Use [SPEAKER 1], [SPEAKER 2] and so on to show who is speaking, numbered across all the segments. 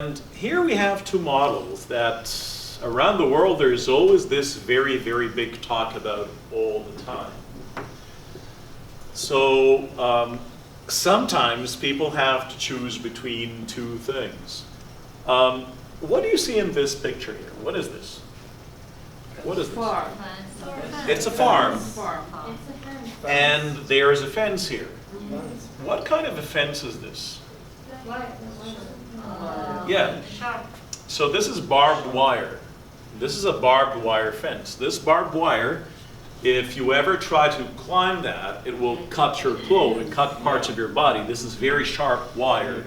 [SPEAKER 1] And here we have two models that around the world there's always this very, very big talk about all the time. So sometimes people have to choose between two things. What do you see in this picture here? What is this? What is this?
[SPEAKER 2] Farm.
[SPEAKER 1] It's a farm.
[SPEAKER 2] Farm.
[SPEAKER 1] And there's a fence here. What kind of a fence is this? Yeah. So this is barbed wire. This is a barbed wire fence. This barbed wire, if you ever try to climb that, it will cut your clothes and cut parts of your body. This is very sharp wire,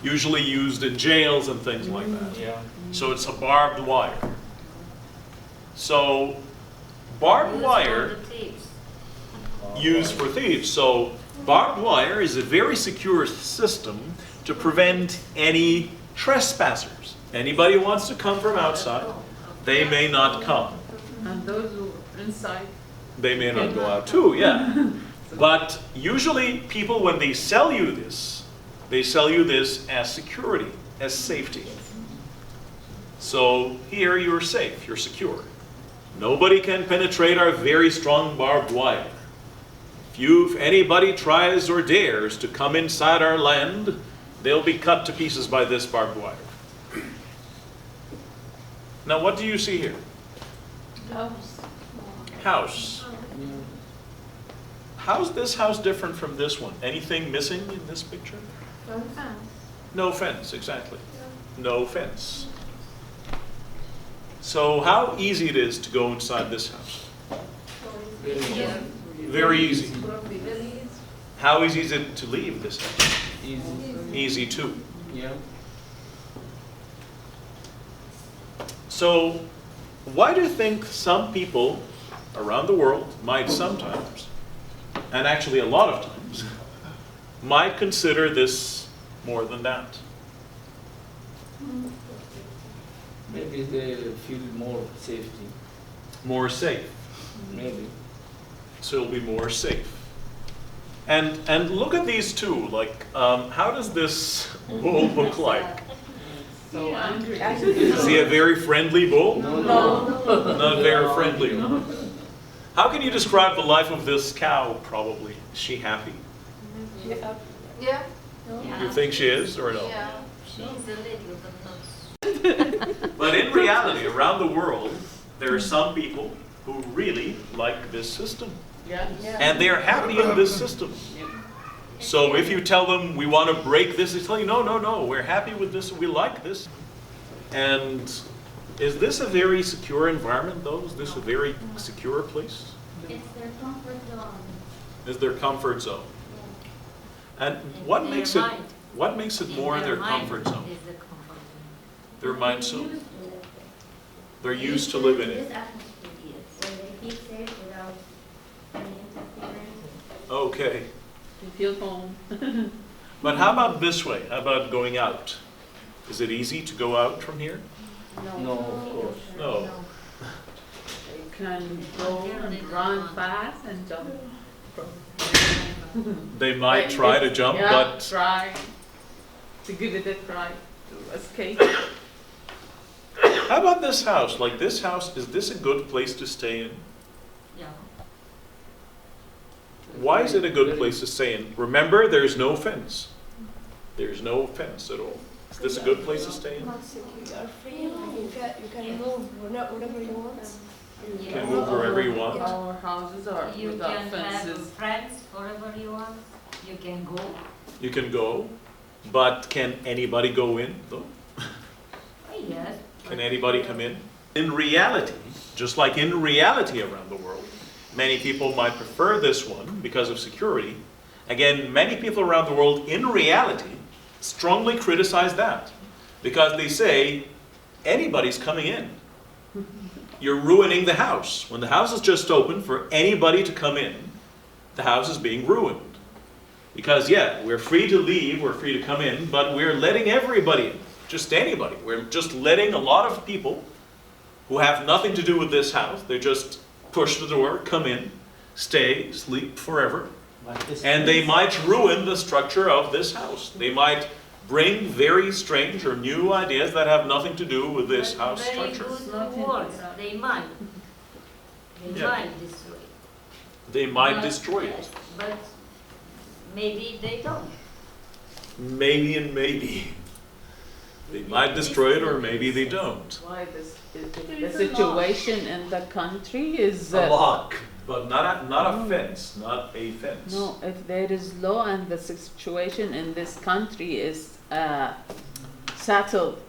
[SPEAKER 1] usually used in jails and things like that.
[SPEAKER 3] Yeah.
[SPEAKER 1] So it's a barbed wire. So barbed wire used for thieves. So barbed wire is a very secure system to prevent any trespassers. Anybody who wants to come from outside, they may not come.
[SPEAKER 2] And those who are inside.
[SPEAKER 1] They may not go out too, yeah. But usually people, when they sell you this as security, as safety. So here you're safe, you're secure. Nobody can penetrate our very strong barbed wire. If anybody tries or dares to come inside our land, they'll be cut to pieces by this barbed wire. Now what do you see here? House. How's this house different from this one? Anything missing in this picture? No fence, exactly. No fence. So how easy it is to go inside this house? Very easy. How easy is it to leave this house? Easy too.
[SPEAKER 3] Yeah.
[SPEAKER 1] So why do you think some people around the world might sometimes, and actually a lot of times, might consider this more than that?
[SPEAKER 3] Maybe they feel more safety.
[SPEAKER 1] More safe.
[SPEAKER 3] Maybe.
[SPEAKER 1] So it'll be more safe. And look at these two. Like, how does this bull look like?
[SPEAKER 2] So angry.
[SPEAKER 1] Is he a very friendly bull?
[SPEAKER 3] No.
[SPEAKER 1] Not very friendly. How can you describe the life of this cow, probably? Is she happy?
[SPEAKER 4] Yeah.
[SPEAKER 1] You think she is, or no?
[SPEAKER 4] Yeah.
[SPEAKER 5] She's a little, but not.
[SPEAKER 1] But in reality, around the world, there are some people who really like this system.
[SPEAKER 2] Yeah.
[SPEAKER 1] And they're happy in this system. So if you tell them, we want to break this, they tell you, no, we're happy with this, we like this. And is this a very secure environment, though? Is this a very secure place?
[SPEAKER 5] It's their comfort zone.
[SPEAKER 1] Is their comfort zone? And what
[SPEAKER 5] Their
[SPEAKER 1] makes it more their comfort zone?
[SPEAKER 5] Is the comfort zone.
[SPEAKER 1] Their mind zone.
[SPEAKER 5] Used to it.
[SPEAKER 1] They're used to living in
[SPEAKER 5] This
[SPEAKER 1] it.
[SPEAKER 5] atmosphere, yes. Where they feel safe without any interference.
[SPEAKER 1] Okay.
[SPEAKER 2] You feel home.
[SPEAKER 1] But how about this way? How about going out? Is it easy to go out from here?
[SPEAKER 3] No, of course.
[SPEAKER 1] No.
[SPEAKER 2] You can go and run fast and jump.
[SPEAKER 1] They might try to jump,
[SPEAKER 2] Yeah,
[SPEAKER 1] but
[SPEAKER 2] try to give it a try to escape.
[SPEAKER 1] how about this house? Like this house, is this a good place to stay in?
[SPEAKER 5] Yeah.
[SPEAKER 1] Why is it a good place to stay in? Remember, there's no fence. There's no fence at all. Is this a good place to stay in?
[SPEAKER 4] Not secure. You are free. You can move whatever you want.
[SPEAKER 1] You can move wherever you want.
[SPEAKER 2] Our houses are
[SPEAKER 5] You
[SPEAKER 2] without
[SPEAKER 5] can have
[SPEAKER 2] fences.
[SPEAKER 5] friends wherever you want. You can go.
[SPEAKER 1] You can go, but can anybody go in though?
[SPEAKER 5] Oh, yes.
[SPEAKER 1] Can anybody come in? In reality, just like in reality around the world, many people might prefer this one because of security. Again, many people around the world in reality strongly criticize that because they say anybody's coming in. You're ruining the house. When the house is just open for anybody to come in, the house is being ruined. Because yeah, we're free to leave, we're free to come in, but we're letting everybody in, just anybody. We're just letting a lot of people who have nothing to do with this house, they just push the door, come in, stay, sleep forever. And they might ruin the structure of this house. They might bring very strange or new ideas that have nothing to do with this
[SPEAKER 5] But
[SPEAKER 1] house
[SPEAKER 5] very
[SPEAKER 1] structure.
[SPEAKER 5] good
[SPEAKER 2] Not in
[SPEAKER 5] words.
[SPEAKER 2] Iraq.
[SPEAKER 5] They might. They
[SPEAKER 1] Yeah.
[SPEAKER 5] might destroy.
[SPEAKER 1] They might
[SPEAKER 5] But-
[SPEAKER 1] destroy
[SPEAKER 5] yes,
[SPEAKER 1] it.
[SPEAKER 5] But maybe they don't.
[SPEAKER 1] Maybe and maybe. They might destroy it or maybe they don't.
[SPEAKER 2] Why this,
[SPEAKER 4] There
[SPEAKER 2] the
[SPEAKER 4] is a law.
[SPEAKER 2] situation in the country is.
[SPEAKER 1] A lock, but not a fence, not a fence.
[SPEAKER 2] No, if there is law and the situation in this country is settled,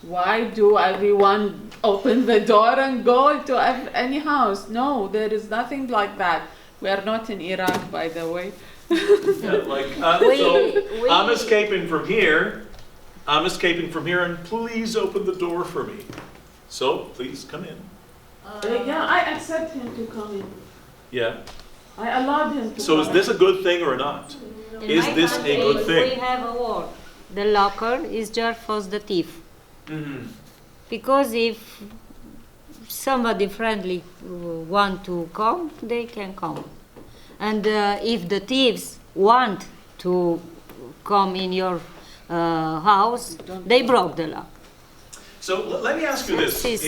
[SPEAKER 2] why do everyone open the door and go to any house? No, there is nothing like that. We are not in Iraq, by the way.
[SPEAKER 1] Yeah, like, so I'm escaping from here. I'm escaping from here, and please open the door for me. So please come in.
[SPEAKER 2] Yeah, I accept him to come in.
[SPEAKER 1] Yeah.
[SPEAKER 2] I allowed him to
[SPEAKER 1] So
[SPEAKER 2] come
[SPEAKER 1] is this a good thing or not?
[SPEAKER 5] In
[SPEAKER 1] Is
[SPEAKER 5] my
[SPEAKER 1] this a
[SPEAKER 5] country,
[SPEAKER 1] good thing?
[SPEAKER 5] We have a word. The locker is just for the thief.
[SPEAKER 1] Mm-hmm.
[SPEAKER 5] Because if somebody friendly want to come, they can come. And if the thieves want to come in your house, they broke the lock.
[SPEAKER 1] So let me ask you this:
[SPEAKER 5] Yes.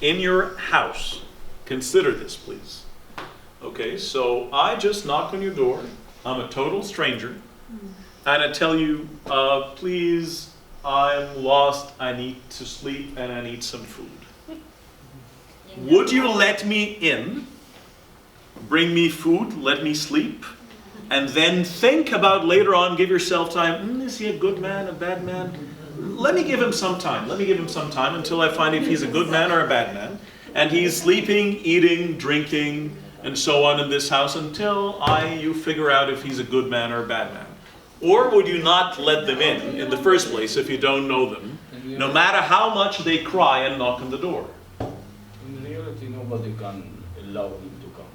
[SPEAKER 1] in your house, consider this, please. Okay, so I just knock on your door. I'm a total stranger, and I tell you, please, I'm lost. I need to sleep, and I need some food. Would you let me in? Bring me food, let me sleep, and then think about later on, give yourself time, is he a good man, a bad man? Let me give him some time. Let me give him some time until I find if he's a good man or a bad man. And he's sleeping, eating, drinking, and so on in this house until you figure out if he's a good man or a bad man. Or would you not let them in the first place if you don't know them, no matter how much they cry and knock on the door?
[SPEAKER 3] In reality, nobody can allow him to come.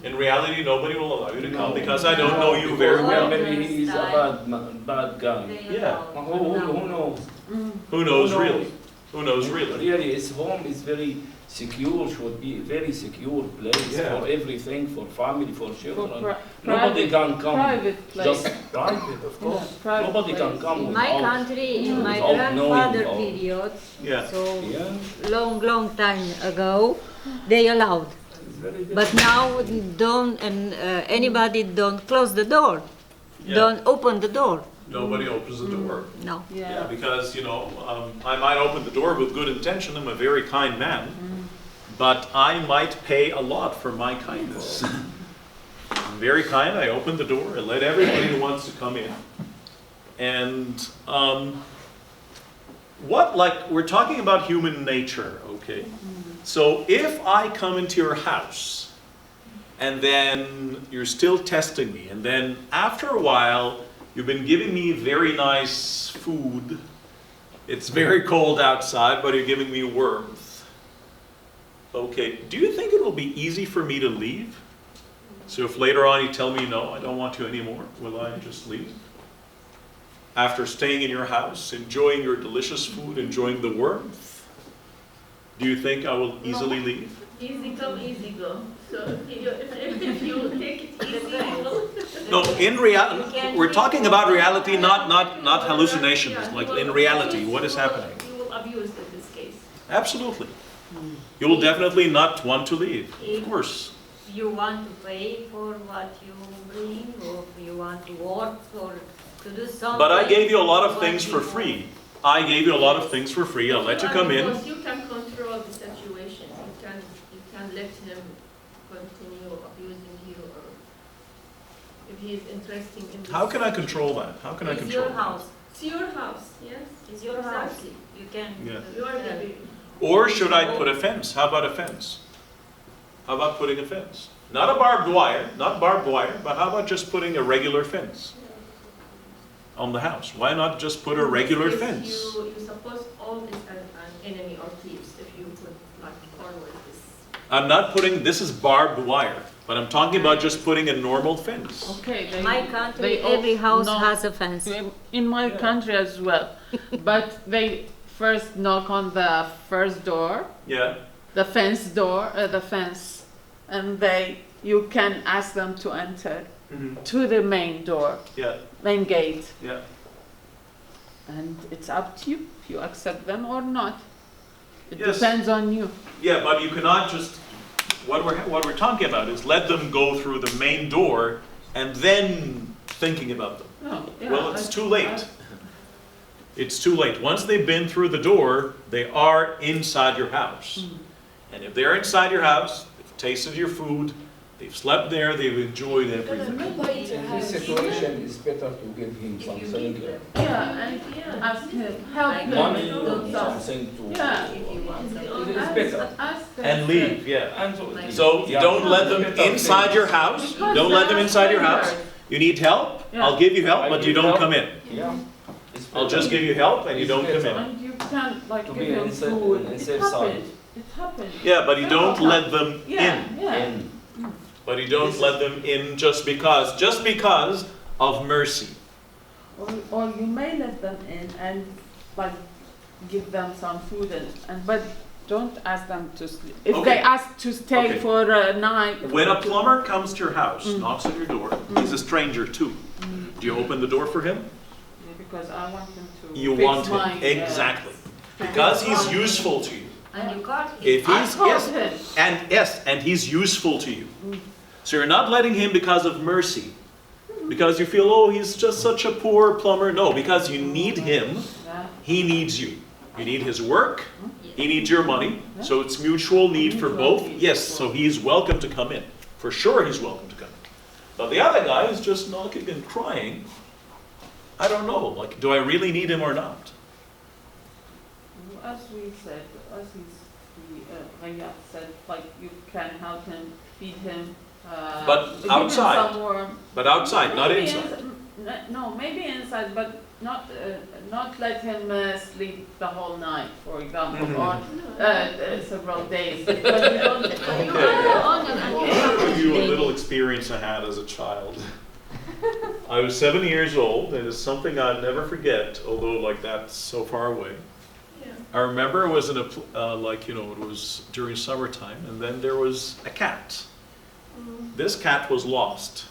[SPEAKER 1] In reality, nobody will allow you to come because I don't know you very well.
[SPEAKER 3] Maybe he is a bad guy.
[SPEAKER 1] Yeah.
[SPEAKER 3] Who knows?
[SPEAKER 1] Who knows really? Who knows really?
[SPEAKER 3] Really, his home is very secure, should be a very secure place
[SPEAKER 1] Yeah.
[SPEAKER 3] for everything, for family, for children.
[SPEAKER 2] pri-
[SPEAKER 3] Nobody can come.
[SPEAKER 2] private place.
[SPEAKER 3] Just private, of course.
[SPEAKER 2] private
[SPEAKER 3] Nobody can
[SPEAKER 2] place.
[SPEAKER 3] come
[SPEAKER 5] In my
[SPEAKER 3] without.
[SPEAKER 5] country, in my
[SPEAKER 3] Without knowing
[SPEAKER 5] grandfather
[SPEAKER 3] about-
[SPEAKER 5] period,
[SPEAKER 1] Yeah.
[SPEAKER 5] so
[SPEAKER 3] Yeah,
[SPEAKER 5] long time ago, they allowed.
[SPEAKER 3] it's very
[SPEAKER 5] But now, don't anybody don't close the door.
[SPEAKER 1] Yeah.
[SPEAKER 5] Don't open the door.
[SPEAKER 1] Nobody opens the door.
[SPEAKER 5] No.
[SPEAKER 1] Yeah, because, I might open the door with good intention. I'm a very kind man. But I might pay a lot for my kindness. I'm very kind. I open the door. I let everybody who wants to come in. And we're talking about human nature, okay? So if I come into your house and then you're still testing me, and then after a while you've been giving me very nice food, it's very cold outside, but you're giving me warmth. Okay, do you think it will be easy for me to leave? So if later on you tell me, no, I don't want to anymore, will I just leave? After staying in your house, enjoying your delicious food, enjoying the warmth, do you think I will easily leave?
[SPEAKER 4] Easy come, easy go. So if you take it easy, you will.
[SPEAKER 1] No, in reality, we're talking about reality, not hallucinations, like in reality, what is happening?
[SPEAKER 4] You will abuse in this case.
[SPEAKER 1] Absolutely. You will definitely not want to leave, of course.
[SPEAKER 5] You want to pay for what you bring, or you want to work or to do something.
[SPEAKER 1] But I gave you a lot of
[SPEAKER 5] what
[SPEAKER 1] things
[SPEAKER 5] you
[SPEAKER 1] for
[SPEAKER 5] want.
[SPEAKER 1] free. I gave you a lot of things for free. I'll let you come in.
[SPEAKER 4] Because you can control the situation. You can let him continue abusing you, or if he is interested in this.
[SPEAKER 1] How can I control that? How can I
[SPEAKER 5] It's
[SPEAKER 1] control
[SPEAKER 5] your
[SPEAKER 1] that?
[SPEAKER 5] house.
[SPEAKER 4] It's your house, yes?
[SPEAKER 5] It's your house.
[SPEAKER 4] Exactly.
[SPEAKER 5] You can.
[SPEAKER 1] Yeah.
[SPEAKER 4] You are the
[SPEAKER 1] Or should I put a fence? How about a fence? How about putting a fence? Not a barbed wire, but how about just putting a regular fence on the house? Why not just put a regular
[SPEAKER 4] Yes,
[SPEAKER 1] fence?
[SPEAKER 4] You suppose all this an enemy or thieves if you put like forward this.
[SPEAKER 1] I'm not putting, this is barbed wire, but I'm talking about just putting a normal fence.
[SPEAKER 2] Okay,
[SPEAKER 5] In my country,
[SPEAKER 2] they all-
[SPEAKER 5] every house
[SPEAKER 2] no.
[SPEAKER 5] has a fence.
[SPEAKER 2] In my
[SPEAKER 1] Yeah.
[SPEAKER 2] country as well. But they first knock on the first door,
[SPEAKER 1] Yeah?
[SPEAKER 2] the fence, and you can ask them to enter to the main door,
[SPEAKER 1] Yeah,
[SPEAKER 2] main gate.
[SPEAKER 1] yeah.
[SPEAKER 2] And it's up to you if you accept them or not. It
[SPEAKER 1] Yes.
[SPEAKER 2] depends on you.
[SPEAKER 1] Yeah, but you cannot just, what we're talking about is let them go through the main door and then thinking about them.
[SPEAKER 2] No, yeah,
[SPEAKER 1] Well, it's
[SPEAKER 2] I-
[SPEAKER 1] too late. It's too late. Once they've been through the door, they are inside your house. And if they're inside your house, they've tasted your food, they've slept there, they've enjoyed everything.
[SPEAKER 3] In this situation, it's better to give him something,
[SPEAKER 2] Yeah, and ask him, help him.
[SPEAKER 3] money
[SPEAKER 2] do
[SPEAKER 3] or
[SPEAKER 2] something.
[SPEAKER 3] something to.
[SPEAKER 2] Yeah.
[SPEAKER 3] It's better.
[SPEAKER 2] Ask them.
[SPEAKER 1] And leave, yeah.
[SPEAKER 3] And so,
[SPEAKER 1] So
[SPEAKER 3] yeah,
[SPEAKER 1] don't let them
[SPEAKER 3] better
[SPEAKER 1] inside your house.
[SPEAKER 2] Because
[SPEAKER 1] Don't let them
[SPEAKER 2] they're
[SPEAKER 1] inside your house.
[SPEAKER 2] strangers.
[SPEAKER 1] You need help?
[SPEAKER 2] Yeah.
[SPEAKER 1] I'll give you help,
[SPEAKER 3] I
[SPEAKER 1] but you
[SPEAKER 3] give
[SPEAKER 1] don't
[SPEAKER 3] help.
[SPEAKER 1] come in.
[SPEAKER 3] Yeah. It's
[SPEAKER 1] I'll
[SPEAKER 3] better.
[SPEAKER 1] just give you help and you
[SPEAKER 3] It's
[SPEAKER 1] don't come
[SPEAKER 3] better.
[SPEAKER 1] in.
[SPEAKER 2] And you can't like
[SPEAKER 3] To
[SPEAKER 2] give
[SPEAKER 3] be
[SPEAKER 2] him
[SPEAKER 3] inside-
[SPEAKER 2] food.
[SPEAKER 3] in
[SPEAKER 2] It
[SPEAKER 3] safe
[SPEAKER 2] happened.
[SPEAKER 3] side.
[SPEAKER 2] It happened.
[SPEAKER 1] Yeah, but you don't
[SPEAKER 2] Several
[SPEAKER 1] let them
[SPEAKER 2] Yeah,
[SPEAKER 1] in.
[SPEAKER 2] yeah.
[SPEAKER 3] And
[SPEAKER 1] But you don't
[SPEAKER 3] This
[SPEAKER 1] let them in just because of mercy.
[SPEAKER 2] Or you may let them in and like give them some food but don't ask them to sleep. If
[SPEAKER 1] Okay.
[SPEAKER 2] they ask to stay
[SPEAKER 1] Okay.
[SPEAKER 2] for a night.
[SPEAKER 1] When a plumber comes to your house,
[SPEAKER 2] Mm.
[SPEAKER 1] knocks on your door, he's a stranger too. Do you open the door for him?
[SPEAKER 2] Yeah, because I want him to
[SPEAKER 1] You
[SPEAKER 2] fix
[SPEAKER 1] want him,
[SPEAKER 2] my,
[SPEAKER 1] exactly. Because he's useful to you.
[SPEAKER 4] And you got him.
[SPEAKER 1] If
[SPEAKER 2] I
[SPEAKER 1] he's,
[SPEAKER 2] told
[SPEAKER 1] yes,
[SPEAKER 2] him.
[SPEAKER 1] and he's useful to you. So you're not letting him because of mercy. Because you feel, oh, he's just such a poor plumber. No, because you need him,
[SPEAKER 2] Yeah.
[SPEAKER 1] he needs you. You need his work, he needs your money, so it's mutual need for
[SPEAKER 2] Mutual
[SPEAKER 1] both.
[SPEAKER 2] need.
[SPEAKER 1] Yes, so he's welcome to come in. For sure he's welcome to come in. But the other guy is just knocking and crying. I don't know, like, do I really need him or not?
[SPEAKER 2] As we said, Riyad said, like you can help him, feed him.
[SPEAKER 1] But
[SPEAKER 2] give him
[SPEAKER 1] outside.
[SPEAKER 2] some warm.
[SPEAKER 1] But outside, not
[SPEAKER 2] Maybe
[SPEAKER 1] inside.
[SPEAKER 2] No, maybe inside, but not let him sleep the whole night, for example,
[SPEAKER 1] Mhm.
[SPEAKER 2] or several days. Because you don't.
[SPEAKER 4] You
[SPEAKER 1] Okay.
[SPEAKER 4] go on and
[SPEAKER 1] I'll
[SPEAKER 4] on.
[SPEAKER 1] give you a little experience I had as a child. I was 7 years old, and it's something I'll never forget, although like that's so far away.
[SPEAKER 4] Yeah.
[SPEAKER 1] I remember it was in a, it was during summertime, and then there was a cat. This cat was lost.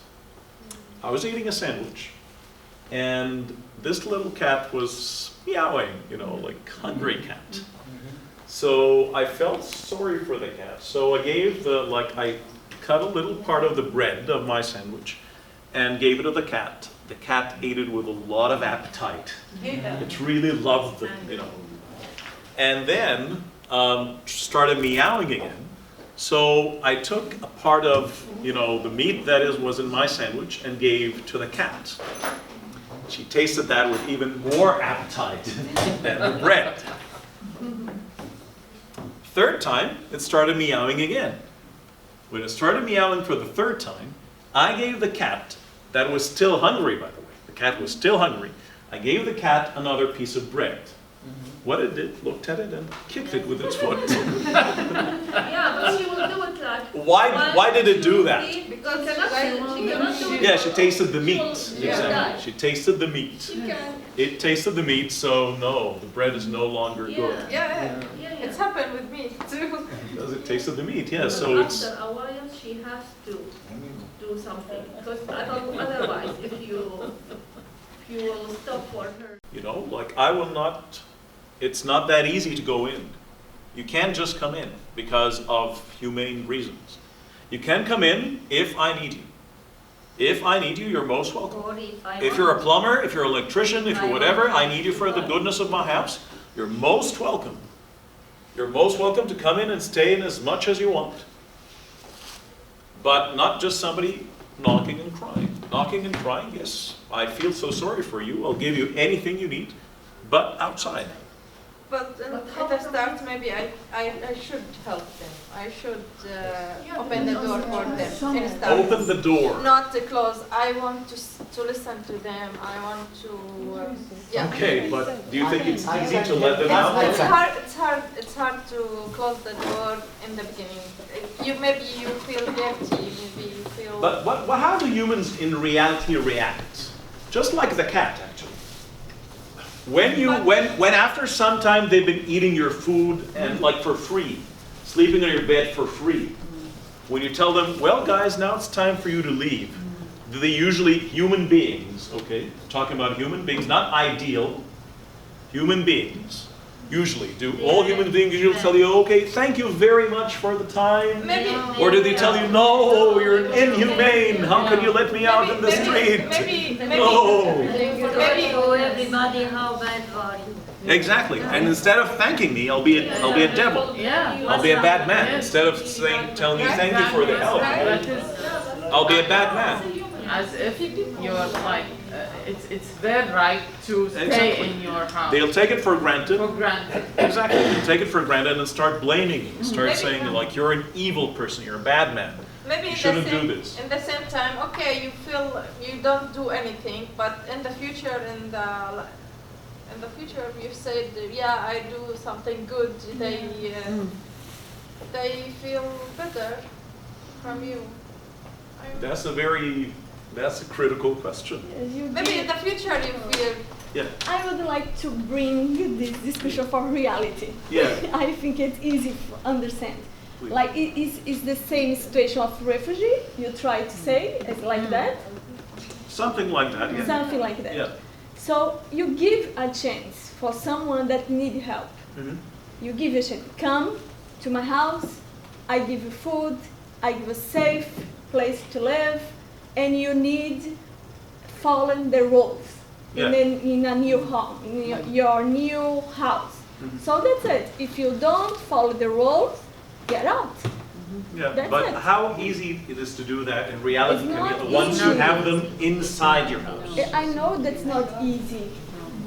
[SPEAKER 1] I was eating a sandwich, and this little cat was meowing, like hungry cat. So I felt sorry for the cat. So I gave I cut a little part of the bread of my sandwich and gave it to the cat. The cat ate it with a lot of appetite. It really loved it. And then started meowing again. So I took a part of, the meat that was in my sandwich and gave to the cat. She tasted that with even more appetite than the bread. Third time, it started meowing again. When it started meowing for the third time, I gave the cat, that was still hungry by the way, the cat was still hungry, I gave the cat another piece of bread. What it did, looked at it and kicked it with its foot.
[SPEAKER 4] Yeah, but she will do it like.
[SPEAKER 1] Why did it do that?
[SPEAKER 4] Because she cannot do it.
[SPEAKER 1] Yeah, she tasted the meat.
[SPEAKER 4] Yeah.
[SPEAKER 1] Exactly. She tasted the meat.
[SPEAKER 4] She can.
[SPEAKER 1] It tasted the meat, so no, the bread is no longer good.
[SPEAKER 4] Yeah,
[SPEAKER 6] Yeah,
[SPEAKER 4] yeah.
[SPEAKER 6] it's happened with me too.
[SPEAKER 1] Because it tasted the meat, yeah, so it's,
[SPEAKER 4] After a while, she has to do something, because otherwise, if you will stop for her.
[SPEAKER 1] I will not, it's not that easy to go in. You can't just come in because of humane reasons. You can come in if I need you. If I need you, you're most welcome.
[SPEAKER 4] Or if I
[SPEAKER 1] If you're a
[SPEAKER 4] want.
[SPEAKER 1] plumber, if you're an electrician, if you're whatever, I need you for the goodness of my house, you're most welcome. You're most welcome to come in and stay in as much as you want. But not just somebody knocking and crying. Knocking and crying, yes, I feel so sorry for you, I'll give you anything you need, but outside.
[SPEAKER 6] But at the start, maybe I should help them. I should open the door for them instead.
[SPEAKER 1] Open the door.
[SPEAKER 6] Not to close. I want to listen to them. I want to. Yeah.
[SPEAKER 1] Okay, but do you think it's easy to let them out?
[SPEAKER 6] It's hard to close the door in the beginning. Maybe you feel guilty. Maybe you feel.
[SPEAKER 1] But how do humans in reality react? Just like the cat, actually. When after some time they've been eating your food and like for free, sleeping on your bed for free, when you tell them, well guys, now it's time for you to leave, do they usually, human beings, okay, talking about human beings, not ideal, human beings usually? Do all human beings usually tell you, okay, thank you very much for the time?
[SPEAKER 6] Maybe.
[SPEAKER 1] Or do they tell you, no, you're inhumane, how can you let me out in the street? No.
[SPEAKER 6] Maybe.
[SPEAKER 5] Show everybody how bad are you.
[SPEAKER 1] Exactly. And instead of thanking me, I'll be a devil.
[SPEAKER 2] Yeah.
[SPEAKER 1] I'll be a bad man. Instead of telling you thank you for the help,
[SPEAKER 2] That is
[SPEAKER 1] I'll be a bad man.
[SPEAKER 2] as if you're like, it's their right to stay
[SPEAKER 1] Exactly.
[SPEAKER 2] in your house.
[SPEAKER 1] They'll take it for granted.
[SPEAKER 2] For granted.
[SPEAKER 1] Exactly. They'll take it for granted and start blaming you. Start saying like you're an evil person, you're a bad man.
[SPEAKER 6] Maybe
[SPEAKER 1] You shouldn't do this.
[SPEAKER 6] in the same time, okay, you feel you don't do anything, but in the future, you said, yeah, I do something good. They feel better from you.
[SPEAKER 1] That's a critical question.
[SPEAKER 6] Maybe in the future you feel.
[SPEAKER 1] Yeah.
[SPEAKER 7] I would like to bring this discussion for reality.
[SPEAKER 1] Yeah.
[SPEAKER 7] I think it's easy to understand.
[SPEAKER 1] Please.
[SPEAKER 7] Like it's the same situation of refugee. You try to say it's like that,
[SPEAKER 1] Something like that, yeah.
[SPEAKER 7] something like that.
[SPEAKER 1] Yeah.
[SPEAKER 7] So you give a chance for someone that need help.
[SPEAKER 1] Mhm.
[SPEAKER 7] You give a chance. Come to my house. I give you food. I give a safe place to live, and you need following the rules
[SPEAKER 1] Yeah.
[SPEAKER 7] in a new home, in your new house.
[SPEAKER 1] Mhm.
[SPEAKER 7] So that's it. If you don't follow the rules, get out.
[SPEAKER 1] Yeah,
[SPEAKER 7] That's
[SPEAKER 1] but
[SPEAKER 7] it.
[SPEAKER 1] how easy it is to do that in reality
[SPEAKER 7] It's not
[SPEAKER 1] once you
[SPEAKER 7] easy.
[SPEAKER 1] have them inside your house?
[SPEAKER 7] I know that's not easy,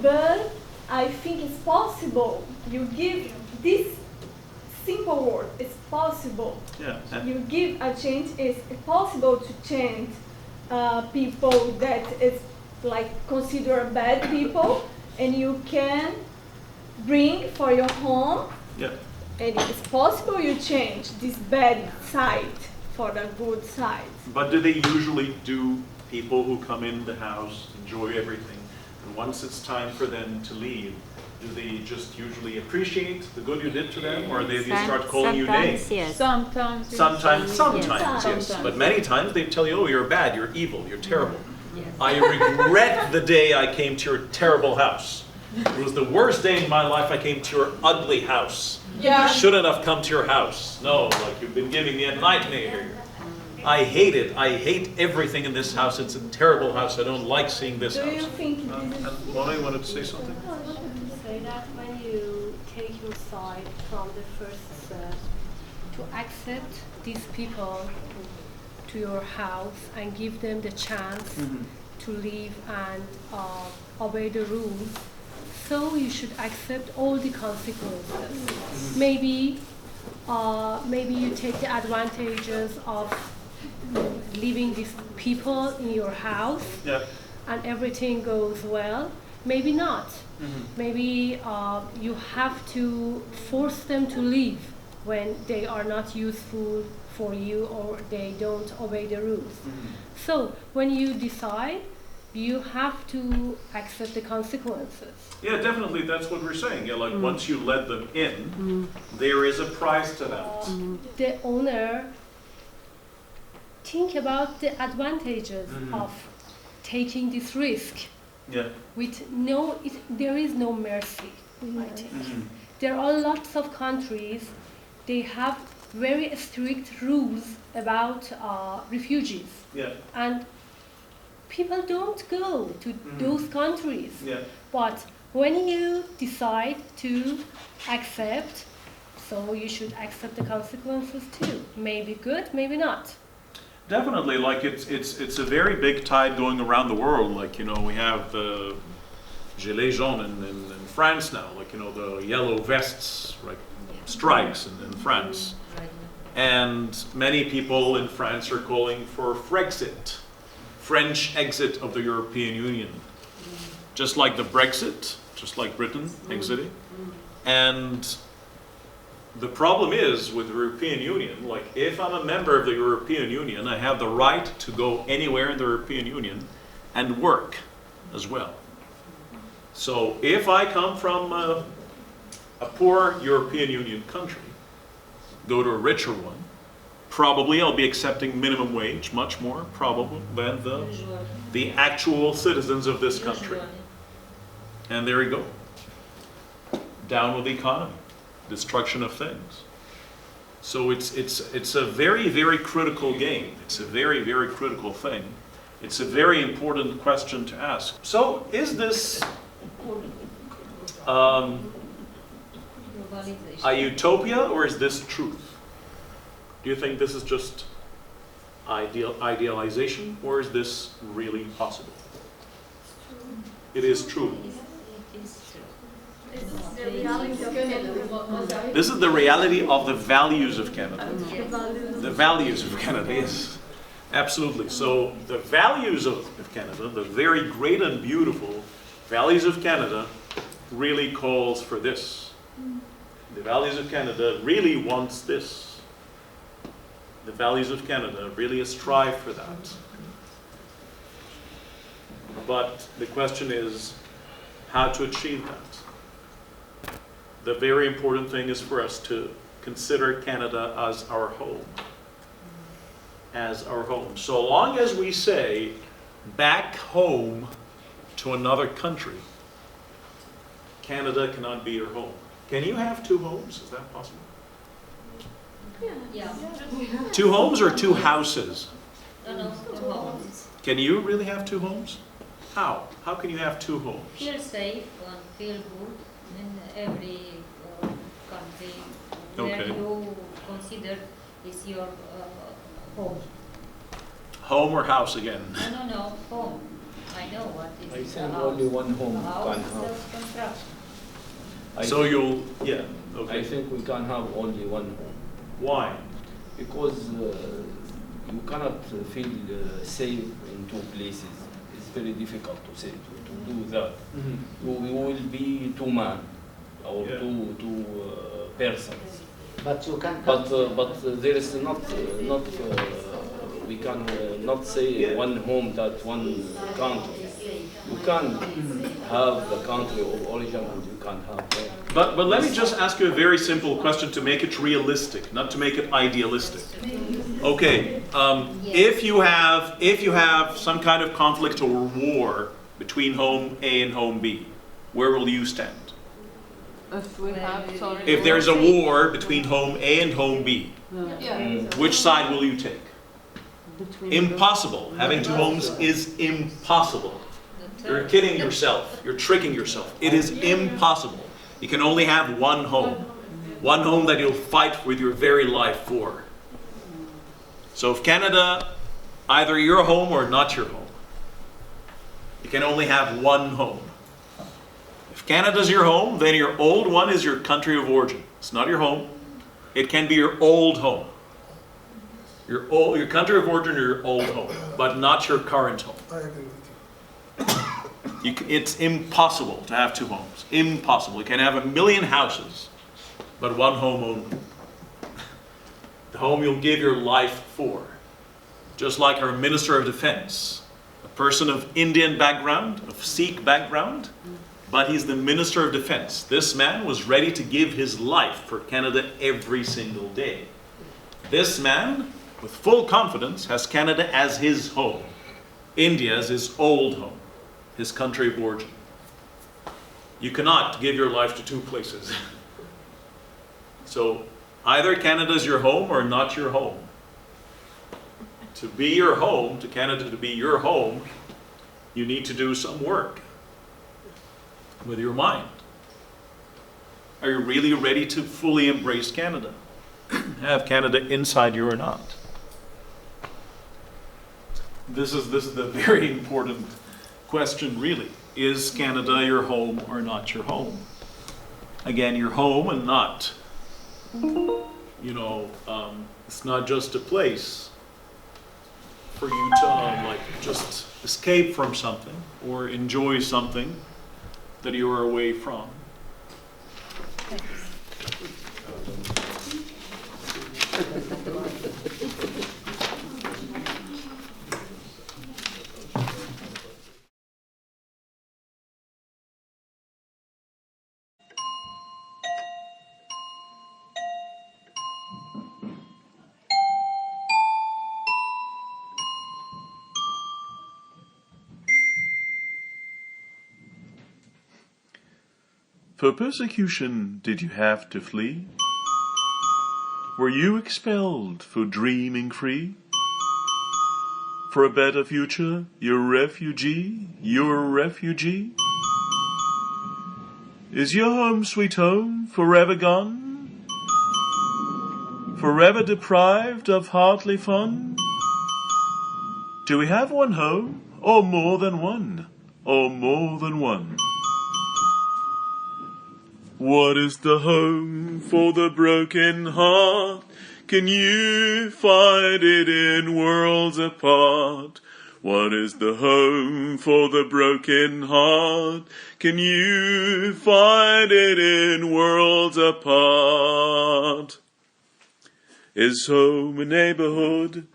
[SPEAKER 7] but I think it's possible. You give this simple word, it's possible.
[SPEAKER 1] Yeah. And
[SPEAKER 7] You give a change, it's possible to change people that is like considered bad people, and you can bring for your home,
[SPEAKER 1] yeah.
[SPEAKER 7] and it's possible you change this bad side for the good side.
[SPEAKER 1] But do they usually do people who come in the house, enjoy everything, and once it's time for them to leave, do they just usually appreciate the good you did to them, or they start calling you names?
[SPEAKER 5] Sometimes, yes.
[SPEAKER 2] Sometimes. yes.
[SPEAKER 1] Sometimes, yes.
[SPEAKER 2] Sometimes.
[SPEAKER 1] But many times they tell you, oh, you're bad, you're evil, you're terrible. I regret the day I came to your terrible house. It was the worst day in my life I came to your ugly house.
[SPEAKER 6] Yeah.
[SPEAKER 1] I shouldn't have come to your house. No, like you've been giving me a nightmare. I hate it. I hate everything in this house. It's a terrible house. I don't like seeing this
[SPEAKER 7] Do you
[SPEAKER 1] house.
[SPEAKER 7] think this is
[SPEAKER 1] And Mona, you wanted to say something?
[SPEAKER 8] I wanted to say that when you take your side from the first step to accept these people to your house and give them the chance to live and obey the rules, so you should accept all the consequences. Maybe you take the advantages of living these people in your house
[SPEAKER 1] Yeah.
[SPEAKER 8] and everything goes well. Maybe not. Maybe you have to force them to leave when they are not useful for you or they don't obey the rules. So when you decide, you have to accept the consequences.
[SPEAKER 1] Yeah, definitely. That's what we're saying. Yeah, like once you let them in, there is a price to that.
[SPEAKER 8] The owner think about the advantages of taking this risk.
[SPEAKER 1] Yeah.
[SPEAKER 8] With there is no mercy, I think. There are lots of countries, they have very strict rules about refugees.
[SPEAKER 1] Yeah.
[SPEAKER 8] And people don't go to those countries.
[SPEAKER 1] Yeah.
[SPEAKER 8] But when you decide to accept, so you should accept the consequences too. Maybe good, maybe not.
[SPEAKER 1] Definitely, like it's a very big tide going around the world. Like, you know, we have the Gilets jaunes in France now, like, you know, the yellow vests, right, strikes in France. And many people in France are calling for Frexit, French exit of the European Union. Just like the Brexit, just like Britain exiting. And the problem is with the European Union, like if I'm a member of the European Union, I have the right to go anywhere in the European Union and work as well. So if I come from a poor European Union country, go to a richer one, probably I'll be accepting minimum wage, much more probable than the actual citizens of this country. And there you go. down with the economy, destruction of things. So it's a very, very critical game. It's a very, very critical thing. It's a very important question to ask. So is this a utopia, or is this truth? Do you think this is just idealization, or is this really possible? It is true. This is the reality of the values of Canada. The values of Canada, yes. Absolutely. So the values of Canada, the very great and beautiful values of Canada, really calls for this. The values of Canada really wants this. The values of Canada really strive for that. But the question is how to achieve that. The very important thing is for us to consider Canada as our home. As our home. So long as we say back home to another country, Canada cannot be your home. Can you have two homes? Is that possible?
[SPEAKER 5] Yeah.
[SPEAKER 1] Two homes or two houses?
[SPEAKER 5] No, 2 homes.
[SPEAKER 1] Can you really have two homes? How? How can you have two homes?
[SPEAKER 5] Feel safe and feel good in every country where
[SPEAKER 1] Okay.
[SPEAKER 5] you consider is your home.
[SPEAKER 1] Home or house again?
[SPEAKER 5] No, home. I know what is
[SPEAKER 3] I
[SPEAKER 5] the
[SPEAKER 3] think
[SPEAKER 5] house.
[SPEAKER 3] only one home
[SPEAKER 5] The
[SPEAKER 3] can
[SPEAKER 5] house is
[SPEAKER 3] have.
[SPEAKER 5] self-construction.
[SPEAKER 1] So you'll, yeah,
[SPEAKER 3] I
[SPEAKER 1] okay.
[SPEAKER 3] think we can have only one home.
[SPEAKER 1] Why?
[SPEAKER 3] Because you cannot feel safe in two places. It's very difficult to say to do that. We will be two man or
[SPEAKER 1] Yeah.
[SPEAKER 3] two persons.
[SPEAKER 9] But you can
[SPEAKER 3] But there is not we can not say
[SPEAKER 1] Yeah.
[SPEAKER 3] one home that one country. You can have the country of origin and you can have home.
[SPEAKER 1] But let me just ask you a very simple question to make it realistic, not to make it idealistic. Okay, if you have some kind of conflict or war between home A and home B, where will you stand?
[SPEAKER 2] If we have, sorry.
[SPEAKER 1] If there's a war between home A and home B, which side will you take?
[SPEAKER 2] Between
[SPEAKER 1] Impossible. Having two homes is impossible. You're kidding yourself. You're tricking yourself. It is impossible. You can only have one home. One home that you'll fight with your very life for. So if Canada, either your home or not your home, you can only have one home. If Canada's your home, then your old one is your country of origin. It's not your home. It can be your old home. Your country of origin or your old home, but not your current home.
[SPEAKER 10] I agree with
[SPEAKER 1] It's impossible to have two homes. Impossible. You can have 1,000,000 houses, but one home only. The home you'll give your life for. Just like our Minister of Defense, a person of Indian background, of Sikh background, but he's the Minister of Defense. This man was ready to give his life for Canada every single day. This man, with full confidence, has Canada as his home. India as his old home, his country of origin. You cannot give your life to two places. So either Canada is your home or not your home. To be your home, to Canada to be your home, you need to do some work with your mind. Are you really ready to fully embrace Canada? Have Canada inside you or not? This is the very important question, really. Is Canada your home or not your home? Again, your home and not, it's not just a place for you to just escape from something or enjoy something that you are away from. For persecution did you have to flee? Were you expelled for dreaming free? For a better future, you're a refugee, you're a refugee? Is your home sweet home forever gone? Forever deprived of heartly fun? Do we have one home, or more than one, or more than one? What is the home for the broken heart? Can you find it in worlds apart? What is the home for the broken heart? Can you find it in worlds apart? Is home a neighborhood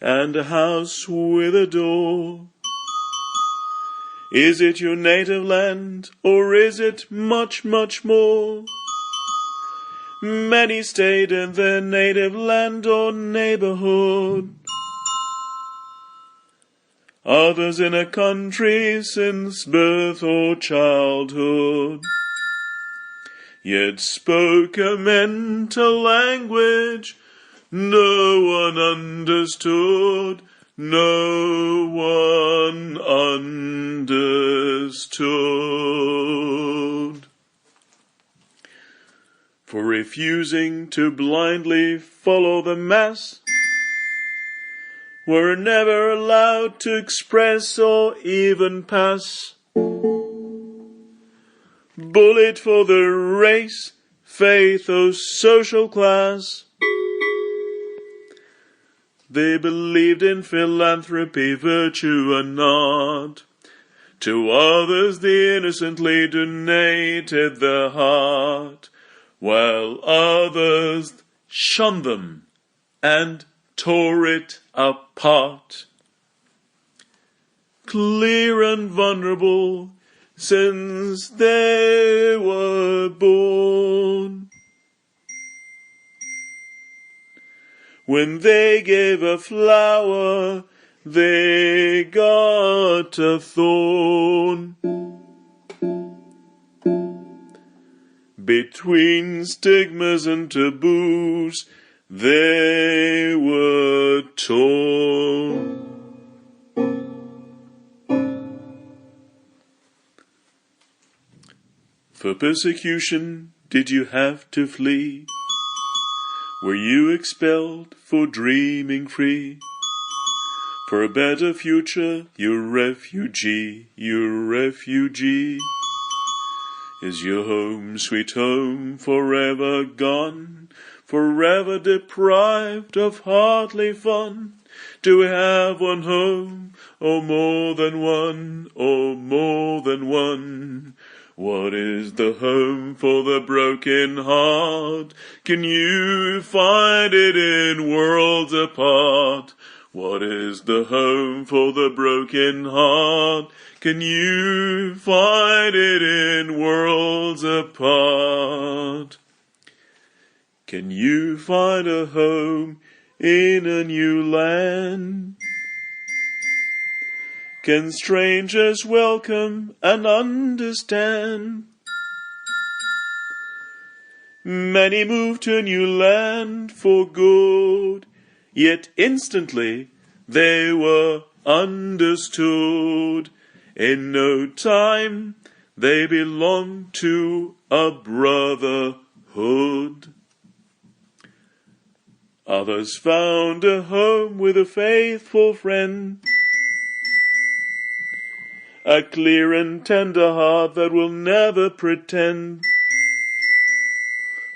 [SPEAKER 1] and a house with a door? Is it your native land, or is it much, much more? Many stayed in their native land or neighborhood. Others in a country since birth or childhood. Yet spoke a mental language no one understood. No one understood. For refusing to blindly follow the mass, were never allowed to express or even pass. Bullied for the race, faith, or social class. They believed in philanthropy, virtue, and art. To others they innocently donated their heart, while others shunned them and tore it apart. Clear and vulnerable since they were born. When they gave a flower, they got a thorn. Between stigmas and taboos, they were torn. For persecution did you have to flee? Were you expelled for dreaming free? For a better future, you're a refugee, you're a refugee. Is your home, sweet home, forever gone? Forever deprived of heartly fun? Do we have one home, or more than one, or more than one? What is the home for the broken heart? Can you find it in worlds apart? What is the home for the broken heart? Can you find it in worlds apart? Can you find a home in a new land? Can strangers welcome and understand? Many moved to a new land for good, yet instantly they were understood. In no time they belonged to a brotherhood. Others found a home with a faithful friend, a clear and tender heart that will never pretend,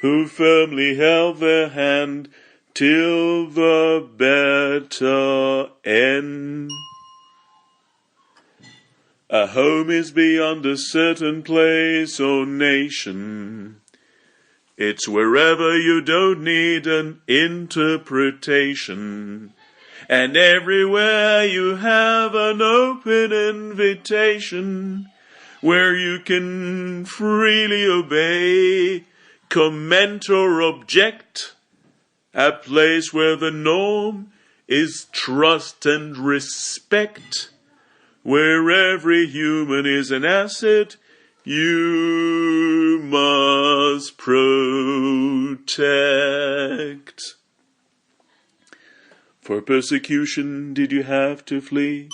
[SPEAKER 1] who firmly held their hand till the better end. A home is beyond a certain place or nation. It's wherever you don't need an interpretation. And everywhere you have an open invitation, where you can freely obey, comment or object, a place where the norm is trust and respect, where every human is an asset
[SPEAKER 9] you must protect. For persecution did you have to flee?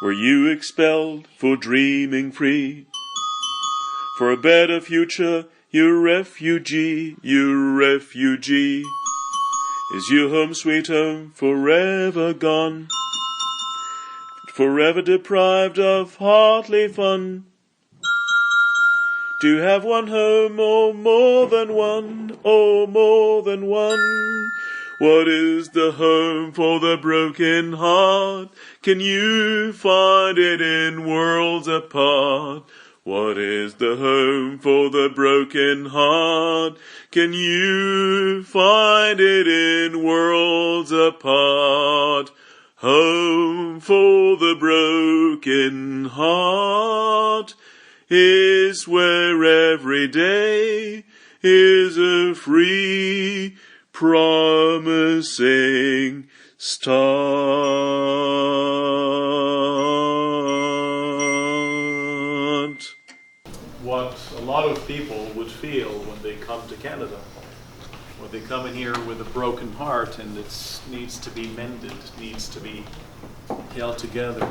[SPEAKER 9] Were you expelled for dreaming free? For a better future, you refugee, is your home sweet home forever gone? Forever deprived of heartly fun? To have one home or more than one, What is the home for the broken heart? Can you find it in worlds apart? What is the home for the broken heart? Can you find it in worlds apart? Home for the broken heart is where every day is a free, promising start.
[SPEAKER 1] What a lot of people would feel when they come to Canada, when they come in here with a broken heart and it needs to be mended, needs to be held together.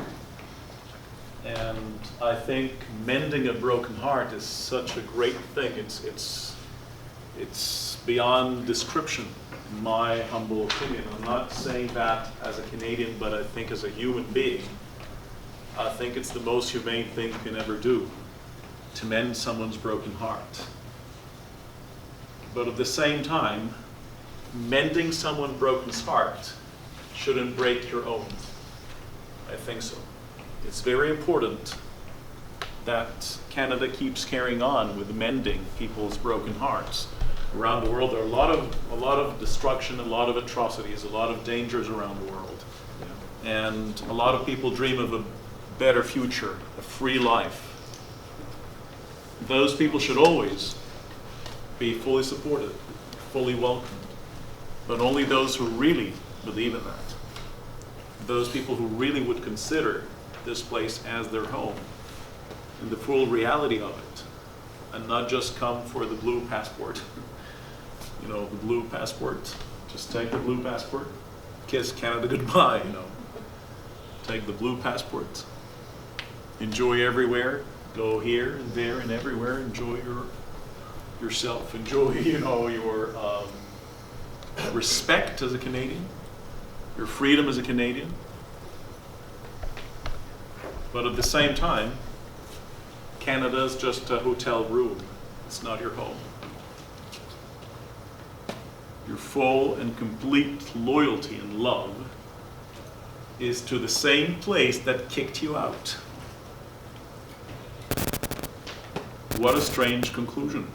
[SPEAKER 1] And I think mending a broken heart is such a great thing. It's beyond description, in my humble opinion. I'm not saying that as a Canadian, but I think as a human being, I think it's the most humane thing you can ever do, to mend someone's broken heart. But at the same time, mending someone's broken heart shouldn't break your own. I think so. It's very important that Canada keeps carrying on with mending people's broken hearts. Around the world, there are a lot of destruction, a lot of atrocities, a lot of dangers around the world. And a lot of people dream of a better future, a free life. Those people should always be fully supported, fully welcomed. But only those who really believe in that. Those people who really would consider this place as their home and the full reality of it, and not just come for the blue passport. You know, the blue passport, just take the blue passport, kiss Canada goodbye, you know. Take the blue passport, enjoy everywhere, go here and there and everywhere, enjoy yourself, enjoy, you know, your respect as a Canadian, your freedom as a Canadian. But at the same time, Canada is just a hotel room. It's not your home. Your full and complete loyalty and love is to the same place that kicked you out. What a strange conclusion.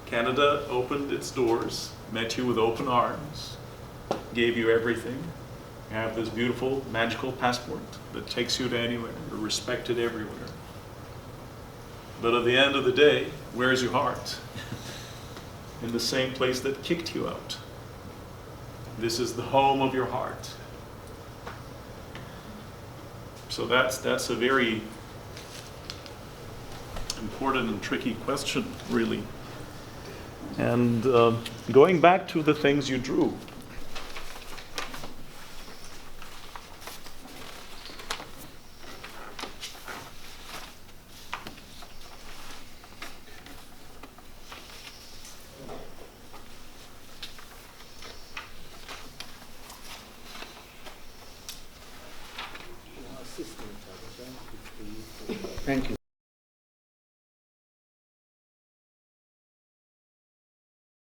[SPEAKER 1] Canada opened its doors, met you with open arms, gave you everything. You have this beautiful, magical passport that takes you to anywhere. You're respected everywhere. But at the end of the day, where's your heart? In the same place that kicked you out. This is the home of your heart. So that's a very important and tricky question, really. And going back to the things you drew.
[SPEAKER 10] Thank you.